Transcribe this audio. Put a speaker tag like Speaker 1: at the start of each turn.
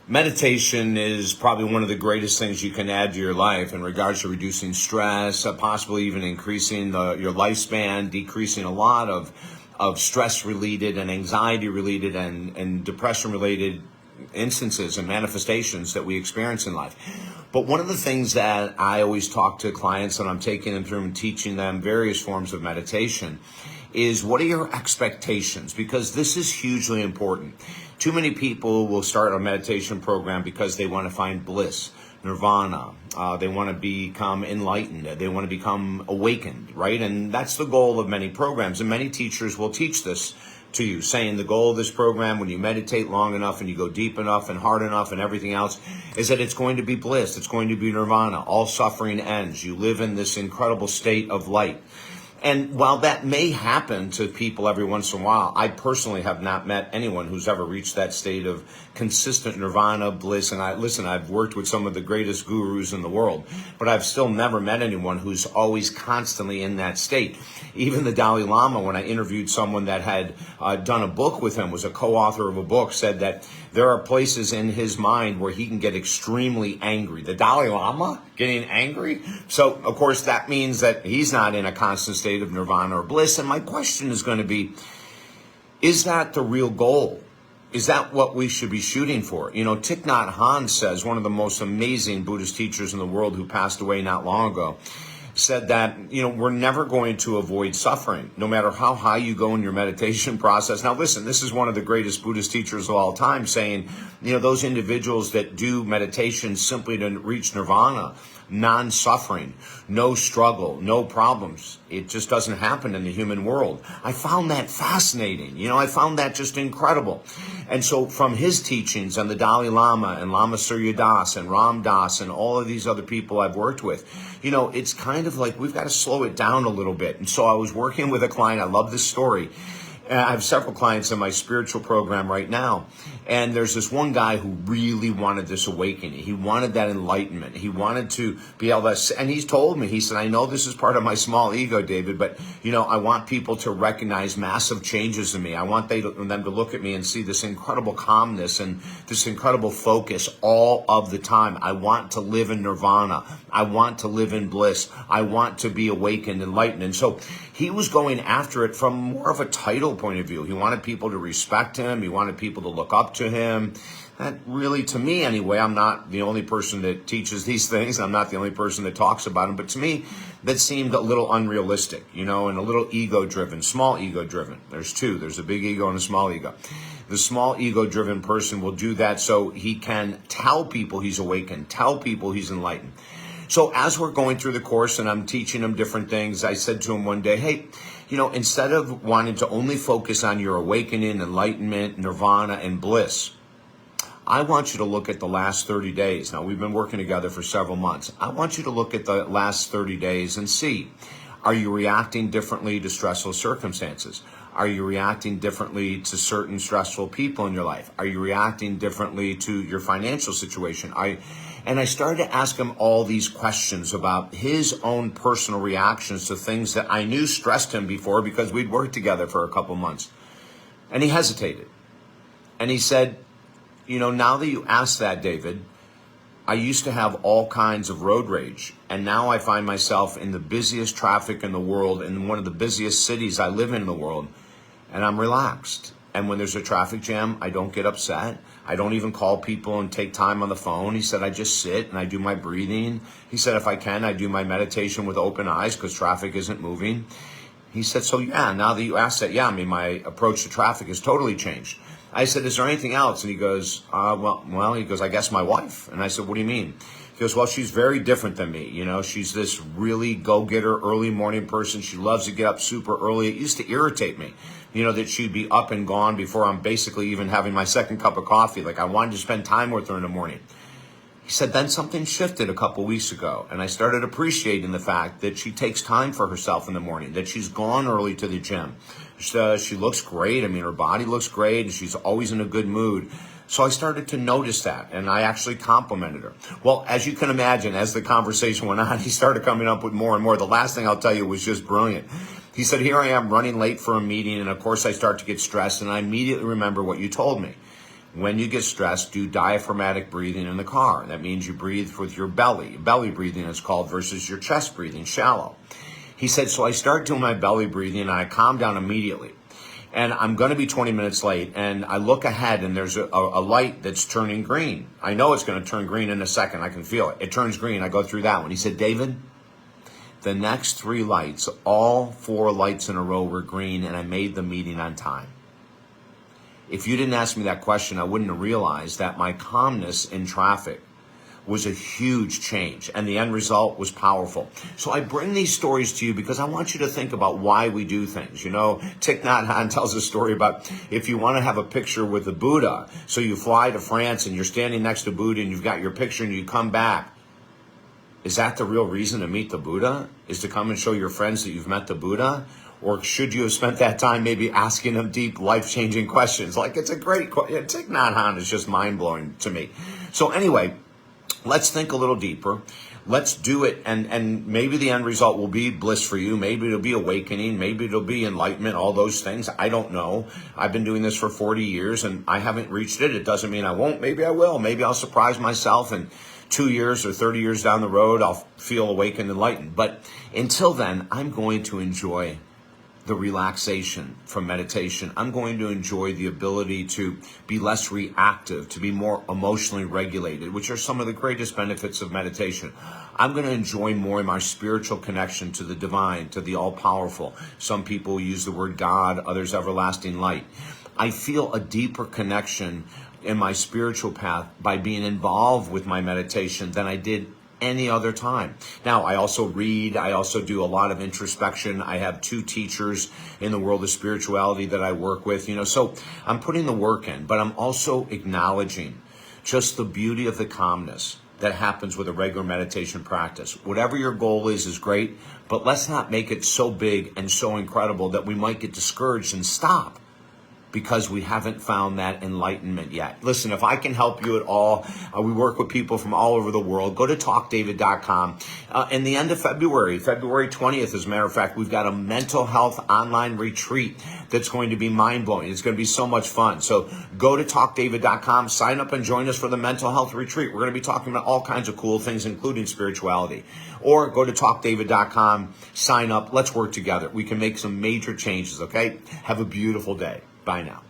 Speaker 1: Meditation is probably one of the greatest things you can add to your life in regards to reducing stress, possibly even increasing your lifespan, decreasing a lot of stress-related and anxiety-related and depression-related instances and manifestations that we experience in life. But one of the things that I always talk to clients that I'm taking them through and teaching them various forms of meditation is, what are your expectations? Because this is hugely important. Too many people will start a meditation program because they want to find bliss, nirvana. They want to become enlightened. They want to become awakened, right? And that's the goal of many programs. And many teachers will teach this to you, saying the goal of this program, when you meditate long enough and you go deep enough and hard enough and everything else, is that it's going to be bliss. It's going to be nirvana. All suffering ends. You live in this incredible state of light. And while that may happen to people every once in a while, I personally have not met anyone who's ever reached that state of consistent nirvana, bliss. And I've worked with some of the greatest gurus in the world, but I've still never met anyone who's always constantly in that state. Even the Dalai Lama, when I interviewed someone that had done a book with him, was a co-author of a book, said that there are places in his mind where he can get extremely angry. The Dalai Lama getting angry? So, of course, that means that he's not in a constant state of nirvana or bliss. And my question is going to be, is that the real goal? Is that what we should be shooting for? You know, Thich Nhat Hanh says, one of the most amazing Buddhist teachers in the world who passed away not long ago, said that, you know, we're never going to avoid suffering, no matter how high you go in your meditation process. Now, listen, this is one of the greatest Buddhist teachers of all time, saying, you know, those individuals that do meditation simply to reach nirvana, non-suffering, no struggle, no problems. It just doesn't happen in the human world. I found that fascinating. You know, I found that just incredible. And so from his teachings and the Dalai Lama and Lama Surya Das and Ram Dass and all of these other people I've worked with, you know, it's kind of like we've got to slow it down a little bit. And so I was working with a client. I love this story. I have several clients in my spiritual program right now. And there's this one guy who really wanted this awakening. He wanted that enlightenment. He wanted to be able to, and he's told me, he said, I know this is part of my small ego, David, but, you know, I want people to recognize massive changes in me. I want them to look at me and see this incredible calmness and this incredible focus all of the time. I want to live in nirvana. I want to live in bliss. I want to be awakened, enlightened. And so he was going after it from more of a title point of view. He wanted people to respect him. He wanted people to look up to him. That really, to me anyway, I'm not the only person that teaches these things. I'm not the only person that talks about them. But to me, that seemed a little unrealistic, you know, and a little ego-driven, small ego-driven. There's two. There's a big ego and a small ego. The small ego-driven person will do that so he can tell people he's awakened, tell people he's enlightened. So as we're going through the course and I'm teaching him different things, I said to him one day, hey, you know, instead of wanting to only focus on your awakening, enlightenment, nirvana, and bliss, I want you to look at the last 30 days. Now, we've been working together for several months. I want you to look at the last 30 days and see, are you reacting differently to stressful circumstances? Are you reacting differently to certain stressful people in your life? Are you reacting differently to your financial situation? And I started to ask him all these questions about his own personal reactions to things that I knew stressed him before because we'd worked together for a couple months. And he hesitated. And he said, you know, now that you asked that, David, I used to have all kinds of road rage. And now I find myself in the busiest traffic in the world, in one of the busiest cities I live in the world, and I'm relaxed. And when there's a traffic jam, I don't get upset. I don't even call people and take time on the phone. He said, I just sit and I do my breathing. He said, if I can, I do my meditation with open eyes because traffic isn't moving. He said, so yeah, now that you asked that, yeah, I mean, my approach to traffic has totally changed. I said, is there anything else? And he goes, well, he goes, I guess my wife. And I said, what do you mean? He goes, well, she's very different than me. You know, she's this really go-getter early morning person. She loves to get up super early. It used to irritate me, you know, that she'd be up and gone before I'm basically even having my second cup of coffee. Like I wanted to spend time with her in the morning. He said, then something shifted a couple weeks ago. And I started appreciating the fact that she takes time for herself in the morning, that she's gone early to the gym. She looks great. I mean, her body looks great and she's always in a good mood. So I started to notice that, and I actually complimented her. Well, as you can imagine, as the conversation went on, he started coming up with more and more. The last thing I'll tell you was just brilliant. He said, here I am running late for a meeting, and of course I start to get stressed, and I immediately remember what you told me. When you get stressed, do diaphragmatic breathing in the car. That means you breathe with your belly. Belly breathing is called, versus your chest breathing, shallow. He said, so I start doing my belly breathing and I calm down immediately. And I'm going to be 20 minutes late, and I look ahead, and there's a light that's turning green. I know it's going to turn green in a second. I can feel it. It turns green. I go through that one. He said, David, the next 3 lights, all 4 lights in a row were green, and I made the meeting on time. If you didn't ask me that question, I wouldn't have realized that my calmness in traffic was a huge change, and the end result was powerful. So I bring these stories to you because I want you to think about why we do things. You know, Thich Nhat Hanh tells a story about if you want to have a picture with the Buddha, so you fly to France and you're standing next to Buddha and you've got your picture and you come back. Is that the real reason to meet the Buddha? Is to come and show your friends that you've met the Buddha? Or should you have spent that time maybe asking them deep, life-changing questions? Like, it's a great question. Thich Nhat Hanh is just mind-blowing to me. So anyway, let's think a little deeper. Let's do it, and maybe the end result will be bliss for you. Maybe it'll be awakening. Maybe it'll be enlightenment, all those things. I don't know. I've been doing this for 40 years, and I haven't reached it. It doesn't mean I won't. Maybe I will. Maybe I'll surprise myself, and 2 years or 30 years down the road, I'll feel awakened and enlightened. But until then, I'm going to enjoy the relaxation from meditation. I'm going to enjoy the ability to be less reactive, to be more emotionally regulated, which are some of the greatest benefits of meditation. I'm going to enjoy more my spiritual connection to the divine, to the all-powerful. Some people use the word God, others everlasting light. I feel a deeper connection in my spiritual path by being involved with my meditation than I did any other time. Now, I also read, I also do a lot of introspection. I have 2 teachers in the world of spirituality that I work with, so I'm putting the work in, but I'm also acknowledging just the beauty of the calmness that happens with a regular meditation practice. Whatever your goal is great, but let's not make it so big and so incredible that we might get discouraged and stop because we haven't found that enlightenment yet. Listen, if I can help you at all, we work with people from all over the world. Go to talkdavid.com. In the end of February 20th, as a matter of fact, we've got a mental health online retreat that's going to be mind-blowing. It's going to be so much fun. So go to talkdavid.com, sign up and join us for the mental health retreat. We're going to be talking about all kinds of cool things, including spirituality. Or go to talkdavid.com, sign up. Let's work together. We can make some major changes, okay? Have a beautiful day. Bye now.